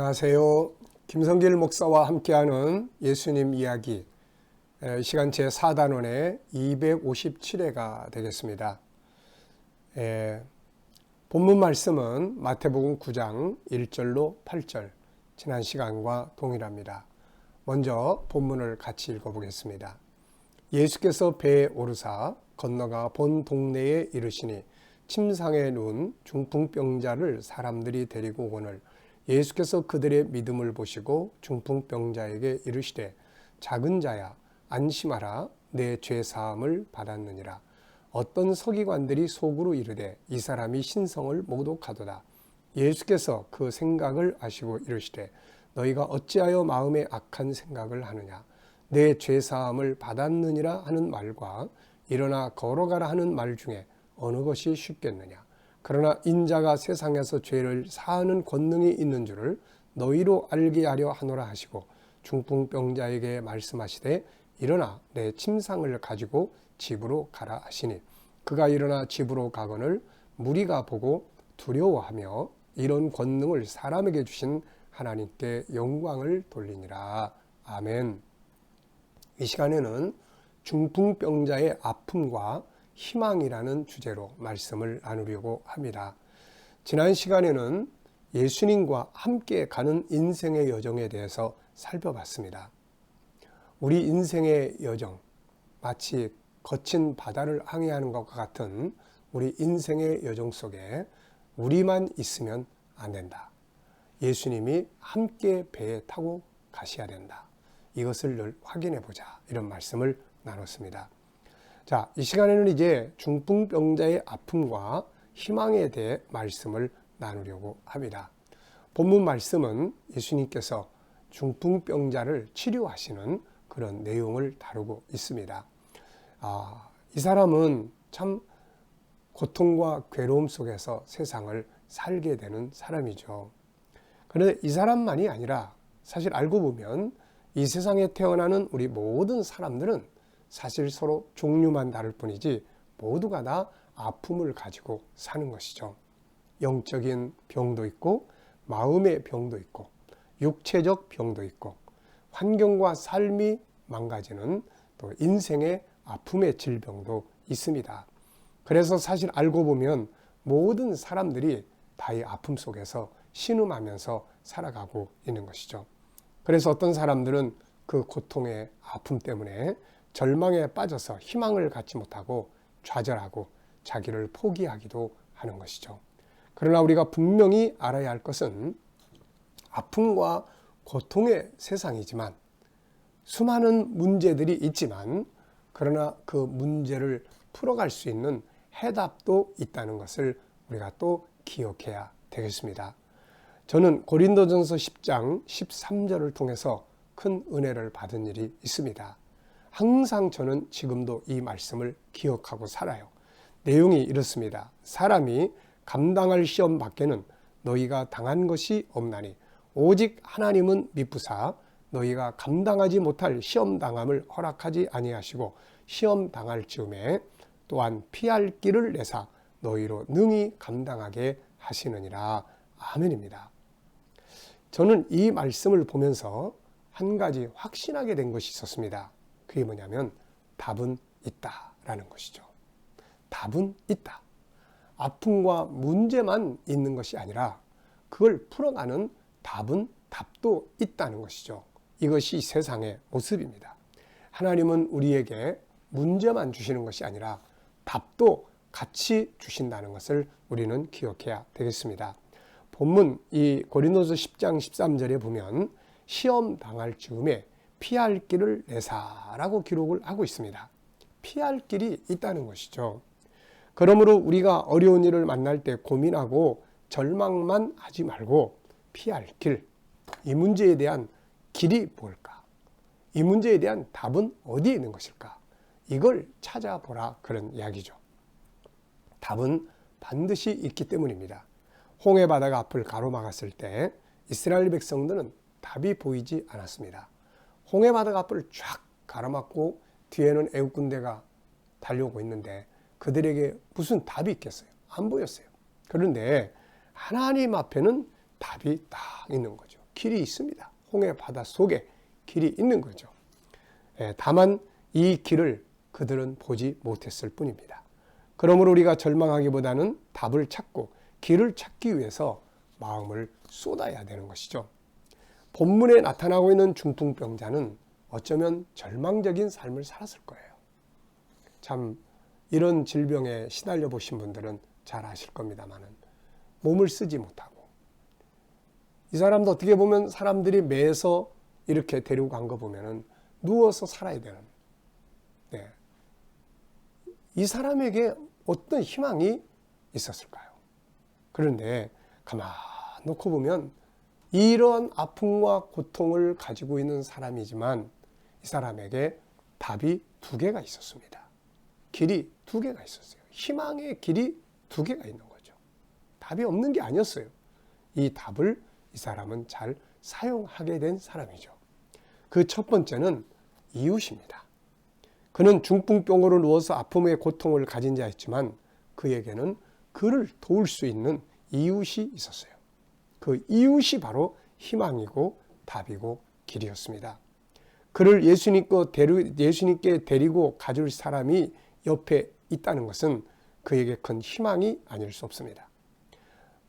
안녕하세요. 김성길 목사와 함께하는 예수님 이야기 시간 제4단원의 257회가 되겠습니다. 본문 말씀은 마태복음 9장 1절로 8절 지난 시간과 동일합니다. 먼저 본문을 같이 읽어보겠습니다. 예수께서 배에 오르사 건너가 본 동네에 이르시니 침상에 누운 중풍병자를 사람들이 데리고 오거늘 예수께서 그들의 믿음을 보시고 중풍병자에게 이르시되 작은 자야 안심하라 내 죄 사함을 받았느니라. 어떤 서기관들이 속으로 이르되 이 사람이 신성을 모독하도다. 예수께서 그 생각을 아시고 이르시되 너희가 어찌하여 마음에 악한 생각을 하느냐. 내 죄 사함을 받았느니라 하는 말과 일어나 걸어가라 하는 말 중에 어느 것이 쉽겠느냐. 그러나 인자가 세상에서 죄를 사하는 권능이 있는 줄을 너희로 알게 하려 하노라 하시고 중풍병자에게 말씀하시되 일어나 내 침상을 가지고 집으로 가라 하시니 그가 일어나 집으로 가거늘 무리가 보고 두려워하며 이런 권능을 사람에게 주신 하나님께 영광을 돌리니라. 아멘. 이 시간에는 중풍병자의 아픔과 희망이라는 주제로 말씀을 나누려고 합니다. 지난 시간에는 예수님과 함께 가는 인생의 여정에 대해서 살펴봤습니다. 우리 인생의 여정, 마치 거친 바다를 항해하는 것과 같은 우리 인생의 여정 속에 우리만 있으면 안 된다. 예수님이 함께 배에 타고 가셔야 된다. 이것을 늘 확인해 보자. 이런 말씀을 나눴습니다. 자, 이 시간에는 이제 중풍병자의 아픔과 희망에 대해 말씀을 나누려고 합니다. 본문 말씀은 예수님께서 중풍병자를 치료하시는 그런 내용을 다루고 있습니다. 이 사람은 참 고통과 괴로움 속에서 세상을 살게 되는 사람이죠. 그런데 이 사람만이 아니라 사실 알고 보면 이 세상에 태어나는 우리 모든 사람들은 사실 서로 종류만 다를 뿐이지 모두가 다 아픔을 가지고 사는 것이죠. 영적인 병도 있고 마음의 병도 있고 육체적 병도 있고 환경과 삶이 망가지는 또 인생의 아픔의 질병도 있습니다. 그래서 사실 알고 보면 모든 사람들이 다 이 아픔 속에서 신음하면서 살아가고 있는 것이죠. 그래서 어떤 사람들은 그 고통의 아픔 때문에 절망에 빠져서 희망을 갖지 못하고 좌절하고 자기를 포기하기도 하는 것이죠. 그러나 우리가 분명히 알아야 할 것은 아픔과 고통의 세상이지만 수많은 문제들이 있지만 그러나 그 문제를 풀어갈 수 있는 해답도 있다는 것을 우리가 또 기억해야 되겠습니다. 저는 고린도전서 10장 13절을 통해서 큰 은혜를 받은 일이 있습니다. 항상 저는 지금도 이 말씀을 기억하고 살아요. 내용이 이렇습니다. 사람이 감당할 시험 밖에는 너희가 당한 것이 없나니 오직 하나님은 미쁘사 너희가 감당하지 못할 시험 당함을 허락하지 아니하시고 시험 당할 즈음에 또한 피할 길을 내사 너희로 능히 감당하게 하시느니라. 아멘입니다. 저는 이 말씀을 보면서 한 가지 확신하게 된 것이 있었습니다. 그게 뭐냐면 답은 있다라는 것이죠. 답은 있다. 아픔과 문제만 있는 것이 아니라 그걸 풀어가는 답도 있다는 것이죠. 이것이 세상의 모습입니다. 하나님은 우리에게 문제만 주시는 것이 아니라 답도 같이 주신다는 것을 우리는 기억해야 되겠습니다. 본문 이 고린도서 10장 13절에 보면 시험 당할 즈음에 피할 길을 내사라고 기록을 하고 있습니다. 피할 길이 있다는 것이죠. 그러므로 우리가 어려운 일을 만날 때 고민하고 절망만 하지 말고 피할 길, 이 문제에 대한 길이 뭘까? 이 문제에 대한 답은 어디에 있는 것일까? 이걸 찾아보라 그런 이야기죠. 답은 반드시 있기 때문입니다. 홍해 바다가 앞을 가로막았을 때 이스라엘 백성들은 답이 보이지 않았습니다. 홍해 바다가 앞을 쫙 가로막고 뒤에는 애국 군대가 달려오고 있는데 그들에게 무슨 답이 있겠어요? 안 보였어요. 그런데 하나님 앞에는 답이 딱 있는 거죠. 길이 있습니다. 홍해 바다 속에 길이 있는 거죠. 다만 이 길을 그들은 보지 못했을 뿐입니다. 그러므로 우리가 절망하기보다는 답을 찾고 길을 찾기 위해서 마음을 쏟아야 되는 것이죠. 본문에 나타나고 있는 중풍병자는 어쩌면 절망적인 삶을 살았을 거예요. 참 이런 질병에 시달려 보신 분들은 잘 아실 겁니다만은 몸을 쓰지 못하고, 이 사람도 어떻게 보면 사람들이 매서 이렇게 데리고 간 거 보면은 누워서 살아야 되는, 이 사람에게 어떤 희망이 있었을까요? 그런데 가만 놓고 보면 이러한 아픔과 고통을 가지고 있는 사람이지만 이 사람에게 답이 두 개가 있었습니다. 길이 두 개가 있었어요. 희망의 길이 두 개가 있는 거죠. 답이 없는 게 아니었어요. 이 답을 이 사람은 잘 사용하게 된 사람이죠. 그 첫 번째는 이웃입니다. 그는 중풍병으로 누워서 아픔의 고통을 가진 자였지만 그에게는 그를 도울 수 있는 이웃이 있었어요. 그 이웃이 바로 희망이고 답이고 길이었습니다. 그를 예수님께 데리고 가줄 사람이 옆에 있다는 것은 그에게 큰 희망이 아닐 수 없습니다.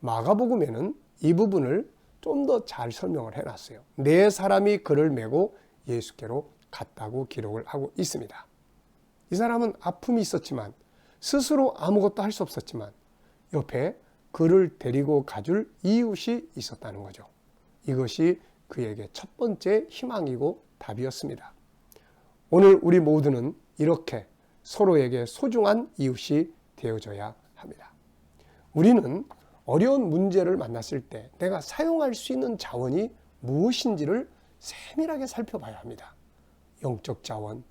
마가복음에는 이 부분을 좀 더 잘 설명을 해놨어요. 네 사람이 그를 메고 예수께로 갔다고 기록을 하고 있습니다. 이 사람은 아픔이 있었지만 스스로 아무것도 할 수 없었지만 옆에 그를 데리고 가줄 이웃이 있었다는 거죠. 이것이 그에게 첫 번째 희망이고 답이었습니다. 오늘 우리 모두는 이렇게 서로에게 소중한 이웃이 되어줘야 합니다. 우리는 어려운 문제를 만났을 때 내가 사용할 수 있는 자원이 무엇인지를 세밀하게 살펴봐야 합니다. 영적 자원,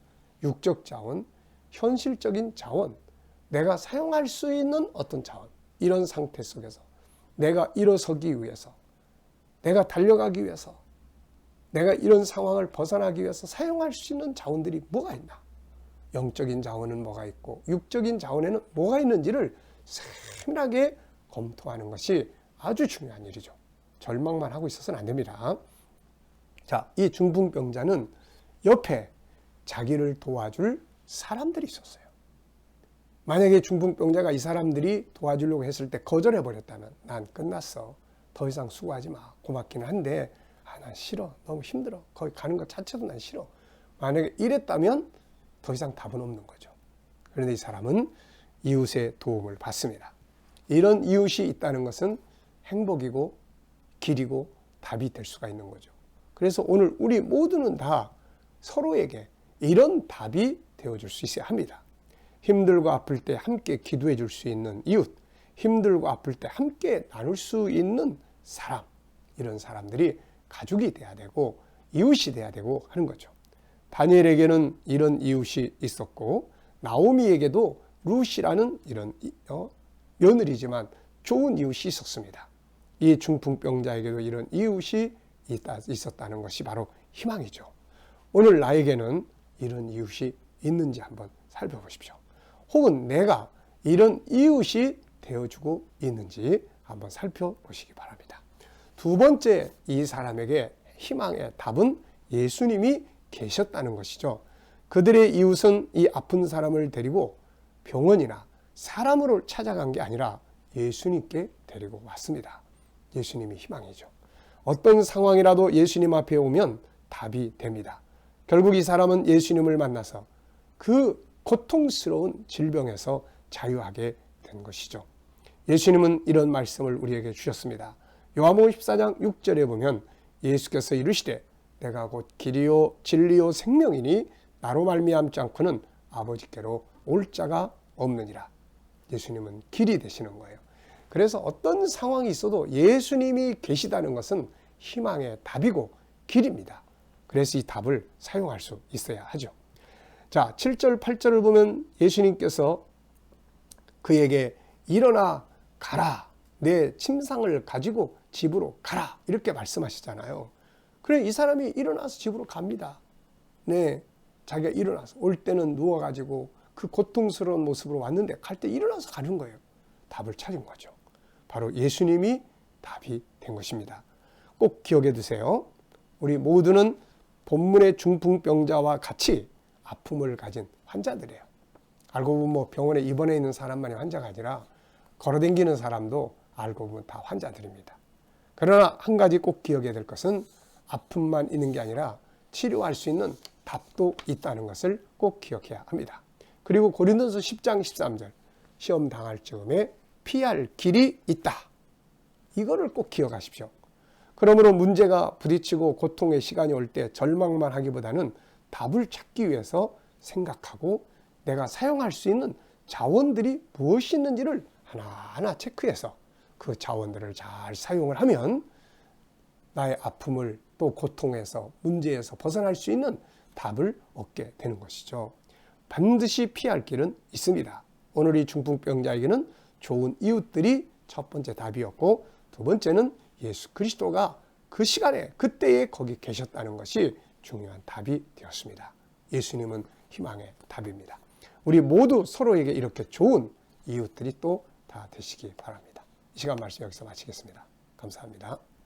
육적 자원, 현실적인 자원, 내가 사용할 수 있는 어떤 자원, 이런 상태 속에서 내가 일어서기 위해서, 내가 달려가기 위해서, 내가 이런 상황을 벗어나기 위해서 사용할 수 있는 자원들이 뭐가 있나? 영적인 자원은 뭐가 있고 육적인 자원에는 뭐가 있는지를 세밀하게 검토하는 것이 아주 중요한 일이죠. 절망만 하고 있어서는 안 됩니다. 자, 이 중풍병자는 옆에 자기를 도와줄 사람들이 있었어요. 만약에 중풍병자가 이 사람들이 도와주려고 했을 때 거절해 버렸다면 난 끝났어. 더 이상 수고하지 마. 고맙기는 한데 난 싫어. 너무 힘들어. 거기 가는 것 자체도 난 싫어. 만약에 이랬다면 더 이상 답은 없는 거죠. 그런데 이 사람은 이웃의 도움을 받습니다. 이런 이웃이 있다는 것은 행복이고 길이고 답이 될 수가 있는 거죠. 그래서 오늘 우리 모두는 다 서로에게 이런 답이 되어줄 수 있어야 합니다. 힘들고 아플 때 함께 기도해 줄 수 있는 이웃, 힘들고 아플 때 함께 나눌 수 있는 사람, 이런 사람들이 가족이 돼야 되고 이웃이 돼야 되고 하는 거죠. 다니엘에게는 이런 이웃이 있었고 나오미에게도 룻이라는 이런 며느리지만 좋은 이웃이 있었습니다. 이 중풍병자에게도 이런 이웃이 있었다는 것이 바로 희망이죠. 오늘 나에게는 이런 이웃이 있는지 한번 살펴보십시오. 혹은 내가 이런 이웃이 되어주고 있는지 한번 살펴보시기 바랍니다. 두 번째, 이 사람에게 희망의 답은 예수님이 계셨다는 것이죠. 그들의 이웃은 이 아픈 사람을 데리고 병원이나 사람으로 찾아간 게 아니라 예수님께 데리고 왔습니다. 예수님이 희망이죠. 어떤 상황이라도 예수님 앞에 오면 답이 됩니다. 결국 이 사람은 예수님을 만나서 그 고통스러운 질병에서 자유하게 된 것이죠. 예수님은 이런 말씀을 우리에게 주셨습니다. 요한복음 14장 6절에 보면 예수께서 이르시되 내가 곧 길이요 진리요 생명이니 나로 말미암지 않고는 아버지께로 올 자가 없느니라. 예수님은 길이 되시는 거예요. 그래서 어떤 상황이 있어도 예수님이 계시다는 것은 희망의 답이고 길입니다. 그래서 이 답을 사용할 수 있어야 하죠. 자, 7절 8절을 보면 예수님께서 그에게 일어나 가라. 내 침상을 가지고 집으로 가라. 이렇게 말씀하시잖아요. 그래, 이 사람이 일어나서 집으로 갑니다. 네, 자기가 일어나서 올 때는 누워가지고 그 고통스러운 모습으로 왔는데 갈 때 일어나서 가는 거예요. 답을 찾은 거죠. 바로 예수님이 답이 된 것입니다. 꼭 기억해 두세요. 우리 모두는 본문의 중풍병자와 같이 아픔을 가진 환자들이에요. 알고 보면 뭐 병원에 입원해 있는 사람만이 환자가 아니라 걸어다니는 사람도 알고 보면 다 환자들입니다. 그러나 한 가지 꼭 기억해야 될 것은 아픔만 있는 게 아니라 치료할 수 있는 답도 있다는 것을 꼭 기억해야 합니다. 그리고 고린도서 10장 13절 시험 당할 즈음에 피할 길이 있다. 이거를 꼭 기억하십시오. 그러므로 문제가 부딪히고 고통의 시간이 올 때 절망만 하기보다는 답을 찾기 위해서 생각하고 내가 사용할 수 있는 자원들이 무엇이 있는지를 하나하나 체크해서 그 자원들을 잘 사용을 하면 나의 아픔을 또 고통에서 문제에서 벗어날 수 있는 답을 얻게 되는 것이죠. 반드시 피할 길은 있습니다. 오늘 이 중풍병자에게는 좋은 이웃들이 첫 번째 답이었고, 두 번째는 예수 그리스도가 그 시간에 그때에 거기 계셨다는 것이 중요한 답이 되었습니다. 예수님은 희망의 답입니다. 우리 모두 서로에게 이렇게 좋은 이웃들이 또 다 되시기 바랍니다. 이 시간 말씀 여기서 마치겠습니다. 감사합니다.